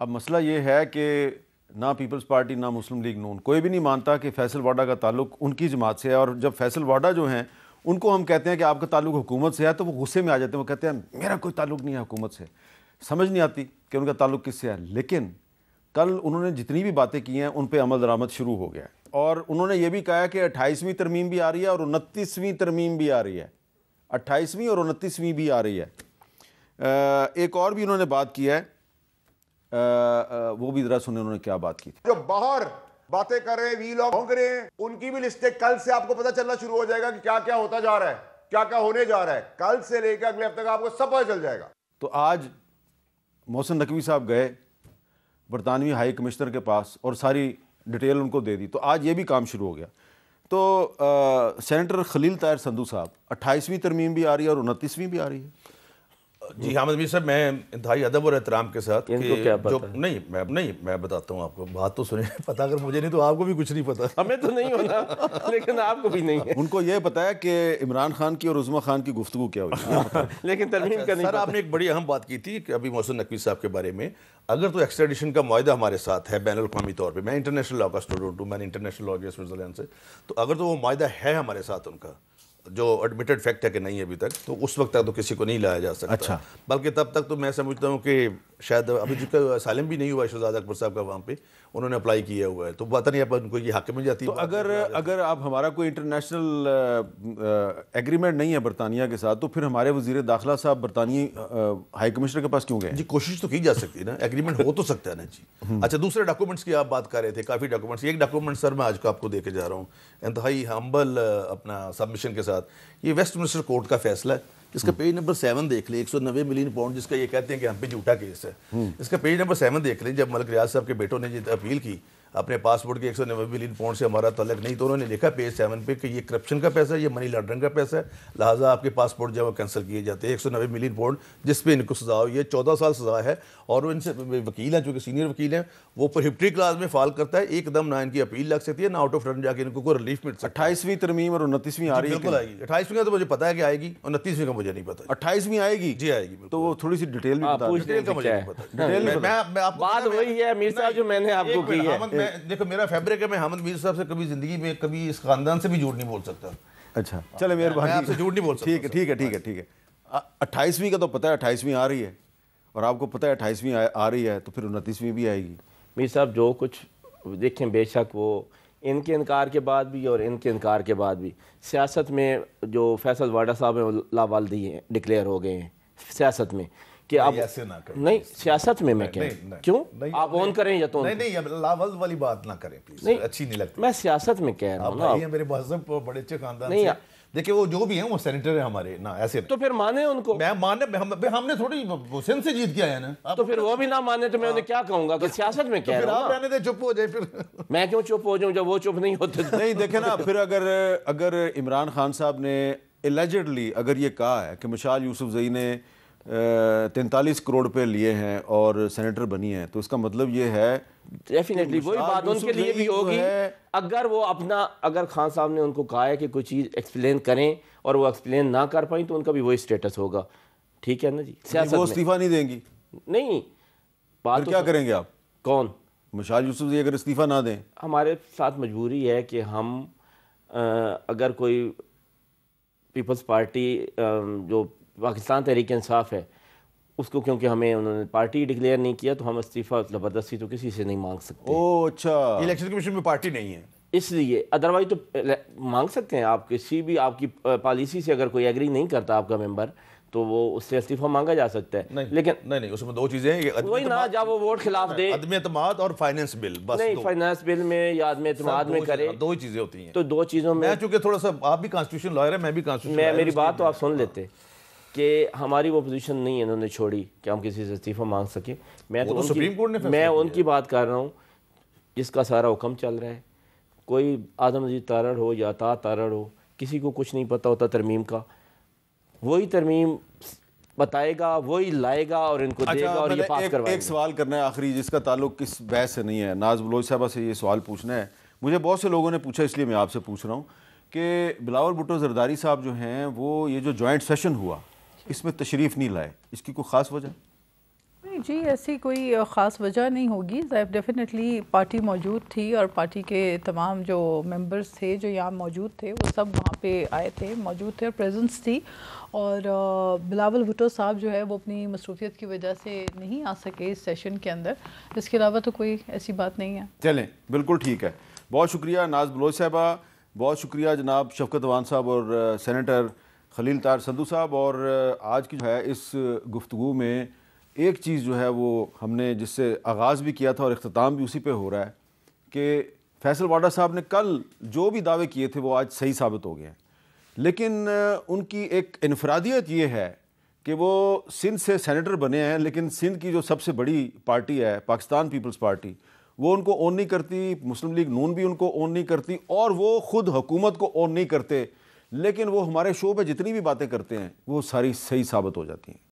اب مسئلہ یہ ہے کہ نہ پیپلز پارٹی نہ مسلم لیگ نون کوئی بھی نہیں مانتا کہ فیصل واڈا کا تعلق ان کی جماعت سے ہے، اور جب فیصل واڈا جو ہیں ان کو ہم کہتے ہیں کہ آپ کا تعلق حکومت سے ہے تو وہ غصے میں آ جاتے ہیں، وہ کہتے ہیں میرا کوئی تعلق نہیں ہے حکومت سے، سمجھ نہیں آتی کہ ان کا تعلق کس سے ہے۔ لیکن کل انہوں نے جتنی بھی باتیں کی ہیں ان پہ عمل درآمد شروع ہو گیا ہے، اور انہوں نے یہ بھی کہا ہے کہ 28ویں ترمیم بھی آ رہی ہے اور 29ویں ترمیم بھی آ رہی ہے، 28ویں اور 29ویں بھی آ رہی ہے۔ ایک اور بھی انہوں نے بات کی ہے، وہ بھی ذرا سنیں انہوں نے کیا بات کی تھی۔ جو باہر باتیں کر رہے ہیں وی لاگ بھونک رہے ہیں، ان کی بھی لسٹیں کل سے آپ کو پتہ چلنا شروع ہو جائے گا کہ کیا کیا ہوتا جا رہا ہے، کیا کیا ہونے جا رہا ہے، کل سے لے کے اگلے ہفتے تک آپ کو سب پتہ چل جائے گا۔ تو آج محسن نقوی صاحب گئے برطانوی ہائی کمشنر کے پاس اور ساری ڈیٹیل ان کو دے دی، تو آج یہ بھی کام شروع ہو گیا۔ تو سینیٹر خلیل طاہر سندھو صاحب 28ویں ترمیم بھی آ رہی ہے اور 29ویں بھی آ رہی ہے۔ جی حامد میر صاحب، میں انتہائی ادب اور احترام کے ساتھ ان کو کیا پتہ ہے؟ نہیں میں بتاتا ہوں آپ کو، بات تو سنیں، پتہ اگر مجھے نہیں تو آپ کو بھی کچھ نہیں پتہ۔ ہمیں تو نہیں ہونا لیکن آپ کو بھی نہیں ہے۔ ان کو یہ پتا ہے کہ عمران خان کی اور عظمیٰ خان کی گفتگو کیا ہوئی، لیکن ترمیم کا نہیں سر آپ نے ایک بڑی اہم بات کی تھی کہ ابھی محسن نقوی صاحب کے بارے میں، اگر تو ایکسٹریڈیشن کا معاہدہ ہمارے ساتھ ہے بین الاقوامی طور پہ، میں انٹرنیشنل لا کا اسٹوڈنٹ ہوں، میں نے انٹرنیشنل لا کیا سوئٹزرلینڈ سے، تو اگر تو وہ معاہدہ ہے ہمارے ساتھ ان کا، جو ایڈمیٹڈ فیکٹ ہے کہ نہیں ابھی تک، تو اس وقت تک تو کسی کو نہیں لایا جا سکتا۔ اچھا، بلکہ تب تک تو میں سمجھتا ہوں کہ شاید ابھی جو اسائلم بھی نہیں ہوا شہزاد اکبر صاحب کا وہاں پہ، انہوں نے اپلائی کیا ہوا ہے، تو پتہ نہیں اب ان کو یہ حق میں جاتی ہے۔ تو اگر اب ہمارا کوئی انٹرنیشنل ایگریمنٹ نہیں ہے برطانیہ کے ساتھ، تو پھر ہمارے وزیر داخلہ صاحب برطانوی ہائی کمشنر کے پاس کیوں گئے؟ جی کوشش تو کی جا سکتی ہے نا، ایگریمنٹ ہو تو سکتا ہے نا جی۔ اچھا دوسرے ڈاکومنٹس کی آپ بات کر رہے تھے، کافی ڈاکومنٹس، ایک ڈاکومنٹ سر میں آج کو آپ کو دے کے جا رہا ہوں انتہائی ہمبل اپنا سبمیشن کے ساتھ، یہ ویسٹ منسٹر کورٹ کا فیصلہ ہے، اس کا پیج نمبر 7 دیکھ لیں، 190 ملین پاؤنڈ جس کا یہ کہتے ہیں کہ ہم پہ جھوٹا کیس ہے، اس کا پیج نمبر 7 دیکھ لیں۔ جب ملک ریاض صاحب کے بیٹوں نے یہ اپیل کی اپنے پاسپورٹ کے 190 ملین پاؤنڈ سے ہمارا تعلق نہیں، تو انہوں نے لکھا پیج 7 پہ کہ یہ کرپشن کا پیسہ ہے، یہ منی لانڈرنگ کا پیسہ ہے، لہٰذا آپ کے پاسپورٹ جو ہے وہ کینسل کیے جاتے ہیں۔ 190 ملین پاؤنڈ جس پہ ان کو سزا ہوئی ہے، 14 سال سزا ہے، اور وہ ان سے وکیل ہیں چونکہ سینئر وکیل ہیں، وہ پروہیبٹری کلاز میں فال کرتا ہے، ایک دم نہ ان کی اپیل لگ سکتی ہے نہ آؤٹ آف ٹرن جا کے ان کو کوئی ریلیف مل سکتا ہے۔ 28ویں ترمیم اور 29ویں آ رہی ہے؟ بالکل آئے گی، 28ویں کا تو مجھے پتا ہے کہ آئے گی، اور 29ویں کا مجھے نہیں پتا۔ 28ویں آئے گی؟ جی آئے گی، تو وہ تھوڑی سی ڈیٹیل بھی بتا ڈیٹیل کا مجھے نہیں پتا۔ بات وہی ہے میر صاحب جو میں نے آپ کو کی ہے۔ دیکھو میرا فیبرک ہے، میں حامد میر صاحب سے کبھی زندگی میں کبھی اس خاندان سے بھی جھوٹ نہیں بول سکتا۔ اچھا چلے مہربانی، میں آپ سے جھوٹ نہیں بول سکتا۔ ٹھیک ہے۔ 28ویں کا تو پتہ ہے 28ویں آ رہی ہے، اور آپ کو پتہ ہے 28ویں آ رہی ہے، تو پھر 29ویں بھی آئے گی۔ میر صاحب جو کچھ دیکھیں، بے شک وہ ان کے انکار کے بعد بھی اور ان کے انکار کے بعد بھی سیاست میں جو فیصل واڈا صاحب ہیں لاوالدی ہیں، ڈکلیئر ہو گئے ہیں سیاست میں، کہ اب نہیں سیاست میں میں کہہ کیوں آپ اون کریں یا تو نہیں لاول والی بات نہ کریں پلیز، اچھی نہیں لگتی۔ میں سیاست میں کہہ رہا ہوں نا، میرے مہذب بڑے اچھے خاندان سے، دیکھیں وہ جو بھی ہیں وہ سینیٹر ہیں ہمارے، نہ ایسے تو پھر مانے ان کو، ہم نے تھوڑی سندھ سے جیت کے آئے نا، تو پھر وہ بھی نہ مانے تو میں انہیں کیا کہوں گا کہ سیاست میں کہہ رہا ہوں۔ آپ رہنے دے، چپ ہو جائے پھر۔ میں کیوں چپ ہو جاؤں جب وہ چپ نہیں ہوتے؟ نہیں دیکھیں نا، پھر اگر عمران خان صاحب نے ایلیجڈلی اگر یہ کہا ہے کہ مشال یوسف زئی نے 43 کروڑ روپے لیے ہیں اور سینیٹر بنی ہیں، تو اس کا مطلب یہ ہے ڈیفینیٹلی وہی بات ان کے لیے بھی ہوگی۔ اگر وہ اگر خان صاحب نے ان کو کہا ہے کہ کوئی چیز ایکسپلین کریں اور وہ ایکسپلین نہ کر پائیں تو ان کا بھی وہی سٹیٹس ہوگا، ٹھیک ہے نا جی۔ سیاست وہ استعفیٰ نہیں دیں گی؟ نہیں، بات کیا کریں گے آپ؟ کون؟ مشال یوسف زئی اگر استعفیٰ نہ دیں؟ ہمارے ساتھ مجبوری ہے کہ ہم اگر کوئی پیپلز پارٹی جو پاکستان تحریک انصاف ہے اس کو، کیونکہ ہمیں انہوں نے پارٹی ڈکلیئر نہیں کیا تو ہم استعفیٰ زبردستی تو کسی سے نہیں مانگ سکتے۔ اوہ اچھا، الیکشن کمیشن میں پارٹی نہیں ہے اس لیے، ادروائز تو مانگ سکتے ہیں آپ کسی بھی، آپ کی پالیسی سے اگر کوئی ایگری نہیں کرتا آپ کا ممبر تو وہ اس سے استعفیٰ مانگا جا سکتا ہے، لیکن نہیں اس میں دو چیزیں ہیں، وہی نہ جب وہ ووٹ خلاف دے، عدم اعتماد اور فائنینس بل، بس نہیں فائنانس بل میں یا عدم اعتماد میں کرے، دو ہی چیزیں ہوتی ہیں۔ تو دو چیزوں میں چونکہ تھوڑا سا آپ بھی کانسٹیٹیوشن لائر ہیں، میں بھی کانسٹیٹیوشن لائر، میری بات تو آپ سن لیتے کہ ہماری وہ پوزیشن نہیں انہوں نے چھوڑی کہ ہم کسی سے استعفیٰ مانگ سکیں۔ میں ان کی بات کر رہا ہوں جس کا سارا حکم چل رہا ہے، کوئی اعظم عزیز تارڑ ہو یا عطا تارڑ ہو، کسی کو کچھ نہیں پتہ ہوتا ترمیم کا، وہی ترمیم بتائے گا، وہی لائے گا اور ان کو دے گا اور یہ پاس کروائے گا۔ ایک سوال کرنا ہے آخری جس کا تعلق کس بحث سے نہیں ہے، ناز بلوچ صاحبہ سے یہ سوال پوچھنا ہے، مجھے بہت سے لوگوں نے پوچھا اس لیے میں آپ سے پوچھ رہا ہوں کہ بلاول بھٹو زرداری صاحب جو ہیں وہ یہ جو جوائنٹ سیشن ہوا اس میں تشریف نہیں لائے، اس کی کوئی خاص وجہ؟ نہیں جی، ایسی کوئی خاص وجہ نہیں ہوگی. ڈیفینیٹلی پارٹی موجود تھی اور پارٹی کے تمام جو ممبرز تھے جو یہاں موجود تھے وہ سب وہاں پہ آئے تھے، موجود تھے اور پریزنس تھی. اور بلاول بھٹو صاحب جو ہے وہ اپنی مصروفیت کی وجہ سے نہیں آ سکے اس سیشن کے اندر. اس کے علاوہ تو کوئی ایسی بات نہیں ہے. چلیں بالکل ٹھیک ہے. بہت شکریہ ناز بلوچ صاحبہ، بہت شکریہ جناب شفقت اوان صاحب اور سینیٹر خلیل طاہر سندھو صاحب. اور آج کی جو ہے اس گفتگو میں ایک چیز جو ہے وہ ہم نے جس سے آغاز بھی کیا تھا اور اختتام بھی اسی پہ ہو رہا ہے کہ فیصل واڈا صاحب نے کل جو بھی دعوے کیے تھے وہ آج صحیح ثابت ہو گئے ہیں. لیکن ان کی ایک انفرادیت یہ ہے کہ وہ سندھ سے سینیٹر بنے ہیں، لیکن سندھ کی جو سب سے بڑی پارٹی ہے پاکستان پیپلز پارٹی وہ ان کو اون نہیں کرتی، مسلم لیگ نون بھی ان کو اون نہیں کرتی، اور وہ خود حکومت کو اون نہیں کرتے، لیکن وہ ہمارے شو پہ جتنی بھی باتیں کرتے ہیں وہ ساری صحیح ثابت ہو جاتی ہیں.